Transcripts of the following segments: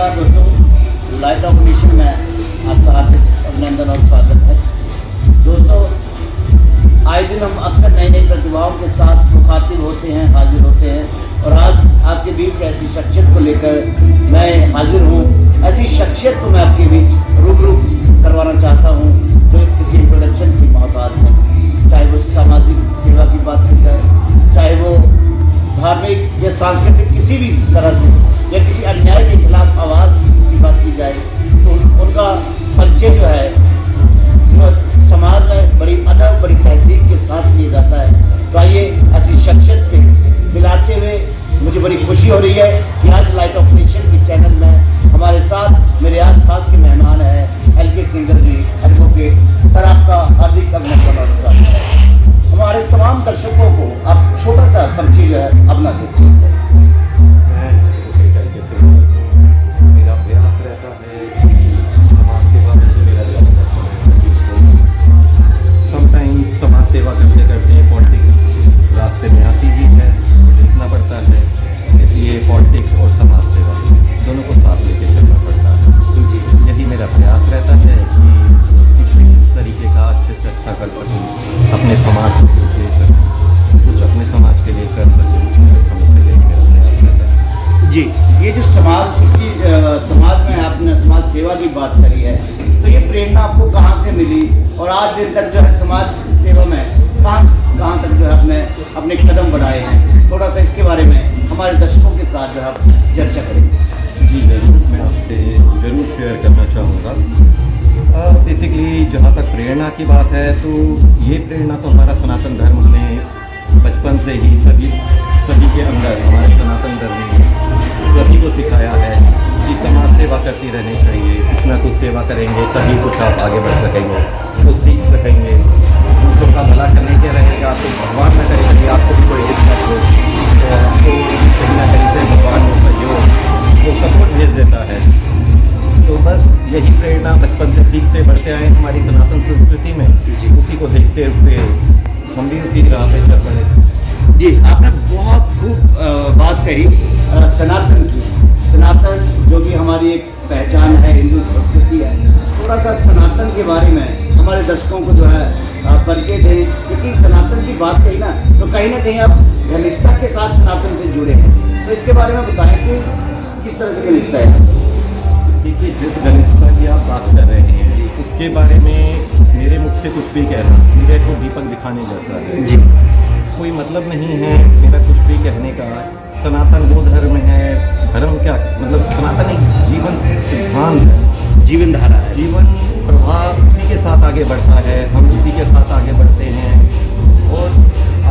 नमस्कार दोस्तों, light of nation में आपका हार्दिक अभिनंदन और स्वागत है। दोस्तों, आए दिन हम अक्सर नई नई प्रतिभाओं के साथ मुखातिब होते हैं, हाजिर होते हैं और आज आपके बीच ऐसी शख्सियत को लेकर मैं हाजिर हूँ। ऐसी शख्सियत को मैं आपके बीच रूबरू करवाना चाहता हूँ जो किसी इंट्रोडक्शन की मोहताज नहीं, चाहे वो सामाजिक सेवा की बात की जाए, चाहे वो धार्मिक या सांस्कृतिक किसी भी तरह से या किसी अन्याय के खिलाफ आवाज़ की बात की जाए तो उनका परिचय जो है जो समाज में बड़ी अदब, बड़ी तहजीब के साथ किया जाता है। तो आइए ऐसी शख्सियत से मिलाते हुए मुझे बड़ी खुशी हो रही है कि आज लाइट ऑफ नेशन के चैनल में हमारे साथ मेरे आज खास के मेहमान हैं LK सिंगर जी, एडवोकेट सर। आपका हार्दिक अभिनंदन और स्वागत है। हमारे तमाम दर्शकों को आप छोटा सा परिचय जो है अपना देते हैं। मेरा प्रयास रहता है समाज सेवा में मेरा समटाइम्स समाज सेवा करते करते पॉलिटिक्स रास्ते में आती ही है, देखना पड़ता है, इसलिए पॉलिटिक्स और समाज सेवा दोनों को साथ लेके चलना पड़ता है। यही मेरा प्रयास रहता है कि कुछ भी इस तरीके का अच्छे से अच्छा कर सकूँ, अपने समाज को कुछ दे सकूँ, कुछ अपने समाज के लिए कर सकूँ, मेरा प्रयास रहता है। जी, ये जो समाज में आपने समाज सेवा की बात करी है, तो ये प्रेरणा आपको कहाँ से मिली और आज दिन तक जो है समाज सेवा में कहाँ तक जो है आपने अपने कदम बढ़ाए हैं, थोड़ा सा इसके बारे में हमारे दर्शकों के साथ जो है आप चर्चा करेंगे। जी जरूर, मैं आपसे ज़रूर शेयर करना चाहूँगा। बेसिकली जहाँ तक प्रेरणा की बात है तो ये प्रेरणा तो हमारा सनातन धर्म ने बचपन से ही सभी के अंदर, हमारे सनातन धर्म ने सभी को सिखाया है कि समाज सेवा करती रहनी चाहिए। कुछ ना कुछ सेवा करेंगे तभी कुछ आप आगे बढ़ सकेंगे, कुछ सीख सकेंगे, दूसरों का भला करने के रहेगा तो भगवान न करे कभी आपको भी कोई दिक्कत हो तो आपको कहीं ना कहीं से भगवान को सहयोग वो सपोर्ट भेज देता है। तो बस यही प्रेरणा बचपन से सीखते बढ़ते आए हमारी सनातन संस्कृति में, उसी को देखते हुए हम भी उसी राह पे चल पड़े। जी, आपने बहुत खूब बात कही सनातन की। सनातन जो कि हमारी एक पहचान है, हिंदू संस्कृति है। थोड़ा सा सनातन के बारे में हमारे दर्शकों को जो है परिचय दें, क्योंकि सनातन की बात कही ना तो कहीं ना कहीं आप घनिष्ठता के साथ सनातन से जुड़े हैं, तो इसके बारे में बताएं कि किस तरह से घनिष्ठता है। देखिए, जिस घनिष्ठता की आप बात कर रहे हैं उसके बारे में मेरे मुख से कुछ भी कहना सूर्य को दीपक दिखाने जैसा है जी। कोई मतलब नहीं है मेरा कुछ भी कहने का। सनातन वो धर्म है, धर्म क्या मतलब सनातन एक जीवन सिद्धांत है, जीवन धारा है, जीवन प्रवाह उसी के साथ आगे बढ़ता है, हम उसी के साथ आगे बढ़ते हैं। और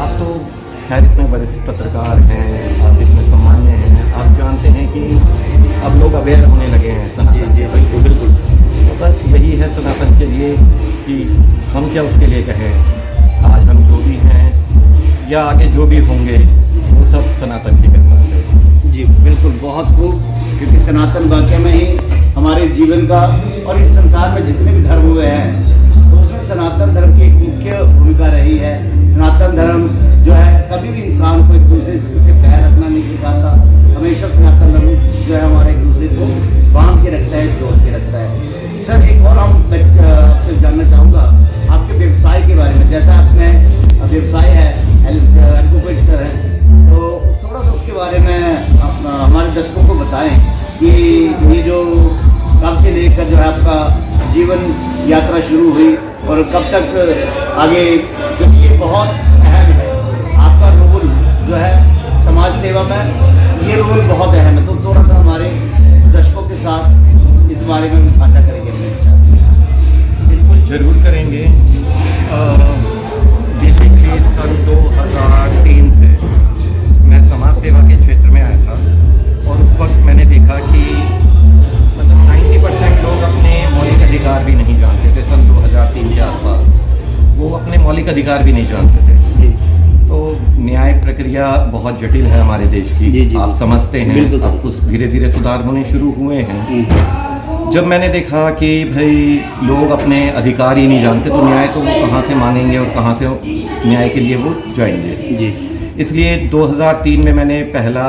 आप तो खैर इतने वरिष्ठ पत्रकार हैं, आप इतने सम्मान्य हैं, आप जानते हैं कि अब लोग अवेयर होने लगे हैं सनातन। जी बिल्कुल। तो बस यही है सनातन के लिए कि हम क्या उसके लिए कहें। आज हम जो भी हैं या आगे जो भी होंगे वो सब सनातन की कृपा है। जी बिल्कुल, बहुत खूब, क्योंकि सनातन वाकई में ही हमारे जीवन का और इस संसार में जितने भी धर्म हुए हैं तो उसमें सनातन धर्म की एक मुख्य भूमिका रही है। सनातन धर्म जो है कभी भी इंसान को एक दूसरे से पैर रखना नहीं सिखाता। हमेशा सनातन धर्म जो है हमारे एक दूसरे को बांध के रखता है, जोड़ के रखता है। सर, एक और हम आपसे जानना चाहूँगा आपके व्यवसाय के बारे में। जैसा आपने व्यवसाय है एडवोकेट सर है, तो थोड़ा सा उसके बारे में हमारे दर्शकों को बताएं कि ये जो कब से लेकर जो है आपका जीवन यात्रा शुरू हुई और कब तक आगे, क्योंकि ये बहुत अहम है आपका रोल जो है समाज सेवा में, ये रोल बहुत अहम है। तो थोड़ा सा हमारे दर्शकों के साथ इस बारे में साझा करेंगे। बिल्कुल ज़रूर करेंगे। बेसिकली सन 2003 से मैं समाज सेवा के क्षेत्र में आया था और उस वक्त मैंने देखा कि मतलब 90% लोग अपने मौलिक अधिकार भी नहीं जानते थे। सन 2003 के आसपास वो अपने मौलिक अधिकार भी नहीं जानते थे। तो न्याय प्रक्रिया बहुत जटिल है हमारे देश की, जी। आप समझते हैं, अब कुछ धीरे धीरे सुधार होने शुरू हुए हैं। जब मैंने देखा कि भाई लोग अपने अधिकार ही नहीं जानते तो न्याय तो वो कहाँ से मांगेंगे और कहाँ से न्याय के लिए वो जाएंगे। जी इसलिए 2003 में मैंने पहला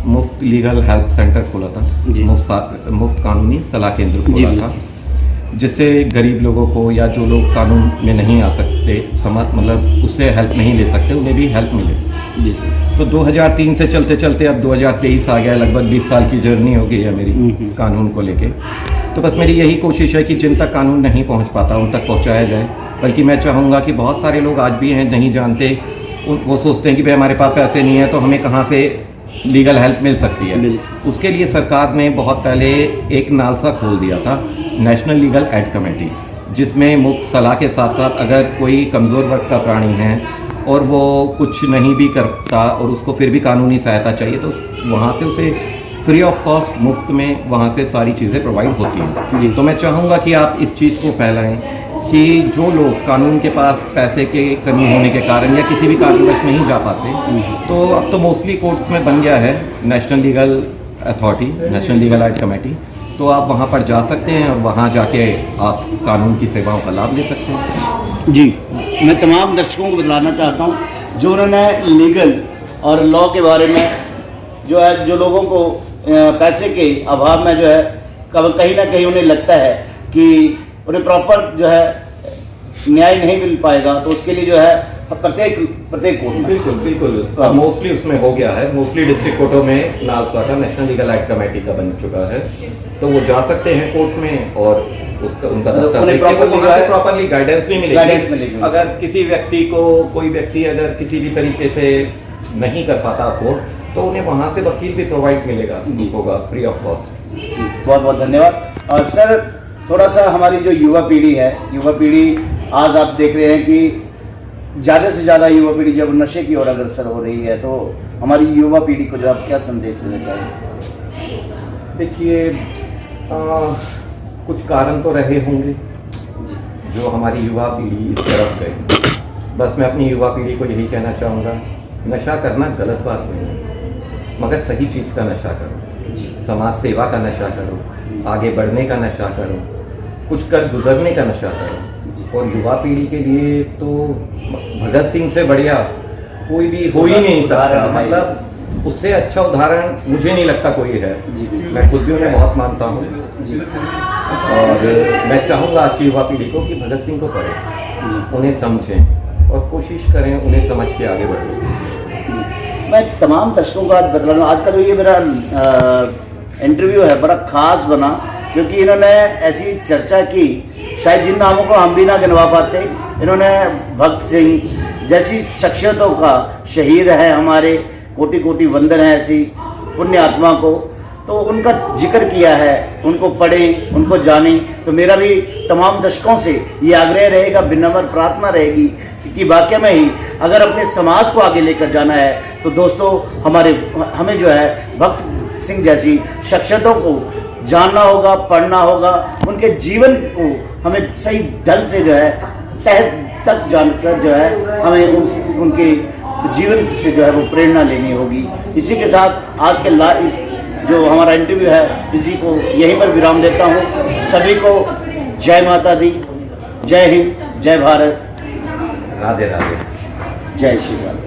मुफ्त लीगल हेल्प सेंटर खोला था, जी। मुफ्त कानूनी सलाह केंद्र जी, खोला था, जिससे गरीब लोगों को या जो लोग कानून में नहीं आ सकते, समाज मतलब उससे हेल्प नहीं ले सकते, उन्हें भी हेल्प मिले। जी सर। तो 2003 से चलते चलते अब 2023 आ गया, लगभग 20 साल की जर्नी हो गई है मेरी कानून को लेके। तो बस मेरी यही कोशिश है कि जिन तक कानून नहीं पहुंच पाता उन तक पहुंचाया जाए। बल्कि मैं चाहूँगा कि बहुत सारे लोग आज भी हैं नहीं जानते, वो सोचते हैं कि भाई हमारे पास पैसे नहीं है तो हमें कहाँ से लीगल हेल्प मिल सकती है। उसके लिए सरकार ने बहुत पहले एक नालसा खोल दिया था, नेशनल लीगल एड कमेटी, जिसमें मुफ्त सलाह के साथ साथ अगर कोई कमज़ोर वर्ग का प्राणी है और वो कुछ नहीं भी करता और उसको फिर भी कानूनी सहायता चाहिए तो वहाँ से उसे फ्री ऑफ कॉस्ट मुफ्त में वहाँ से सारी चीज़ें प्रोवाइड होती हैं। जी। तो मैं चाहूँगा कि आप इस चीज़ को फैलाएं कि जो लोग कानून के पास पैसे के कमी होने के कारण या किसी भी कारणवश नहीं जा पाते, तो अब तो मोस्टली कोर्ट्स में बन गया है national legal authority, national legal aid committee, तो आप वहाँ पर जा सकते हैं और वहाँ जाके आप कानून की सेवाओं का लाभ ले सकते हैं। जी, मैं तमाम दर्शकों को बताना चाहता हूँ जो उन्होंने लीगल और लॉ के बारे में जो है, जो लोगों को पैसे के अभाव में जो है कहीं ना कहीं उन्हें लगता है कि उन्हें प्रॉपर जो है न्याय नहीं मिल पाएगा, तो उसके लिए जो है प्रत्येक कोर्ट में बिल्कुल मोस्टली उसमें हो गया है। मोस्टली डिस्ट्रिक्ट कोर्टों में नालसा का नेशनल लीगल एड कमेटी का बन चुका है, तो वो जा सकते हैं कोर्ट में और उसका उनका प्रॉपरली गाइडेंस भी मिलेगी। अगर किसी व्यक्ति को कोई व्यक्ति अगर किसी भी तरीके से नहीं कर पाता अफोर्ड, तो उन्हें वहाँ से वकील भी प्रोवाइड मिलेगा, होगा फ्री ऑफ कॉस्ट। बहुत बहुत धन्यवाद। और सर थोड़ा सा हमारी जो युवा पीढ़ी है, युवा पीढ़ी आज आप देख रहे हैं कि ज़्यादा से ज़्यादा युवा पीढ़ी जब नशे की ओर अग्रसर हो रही है, तो हमारी युवा पीढ़ी को जो आप क्या संदेश देना चाहिए? देखिए, कुछ कारण तो रहे होंगे जो हमारी युवा पीढ़ी इस तरफ गई। बस मैं अपनी युवा पीढ़ी को यही कहना चाहूँगा, नशा करना गलत बात नहीं है, मगर सही चीज़ का नशा करो, समाज सेवा का नशा करो, आगे बढ़ने का नशा करो, कुछ कर गुजरने का नशा करो। और युवा पीढ़ी के लिए तो भगत सिंह से बढ़िया कोई भी हो ही नहीं सकता, मतलब उससे अच्छा उदाहरण मुझे नहीं लगता कोई है। मैं खुद भी उन्हें बहुत मानता हूँ और मैं चाहूँगा कि युवा पीढ़ी को कि भगत सिंह को पढ़ें, उन्हें समझें और कोशिश करें उन्हें समझ के आगे बढ़ें। मैं तमाम दर्शकों को आज बता रहा हूँ, आज का जो ये मेरा इंटरव्यू है बड़ा खास बना, क्योंकि इन्होंने ऐसी चर्चा की शायद जिन नामों को हम भी ना गिनवा पाते। इन्होंने भगत सिंह जैसी शख्सियतों का, शहीद है हमारे, कोटि कोटि वंदन है ऐसी पुण्य आत्मा को, तो उनका जिक्र किया है, उनको पढ़ें, उनको जानें। तो मेरा भी तमाम दर्शकों से ये आग्रह रहेगा, विनम्र प्रार्थना रहेगी कि वाकई में ही अगर अपने समाज को आगे लेकर जाना है तो दोस्तों हमें जो है भगत सिंह जैसी शख्सियतों को जानना होगा, पढ़ना होगा, उनके जीवन को हमें सही ढंग से जो है तह तक जानकर जो है हमें उनके जीवन से जो है वो प्रेरणा लेनी होगी। इसी के साथ आज के जो हमारा इंटरव्यू है इसी को यहीं पर विराम देता हूँ। सभी को जय माता दी, जय हिंद, जय भारत, राधे राधे, जय श्री राम।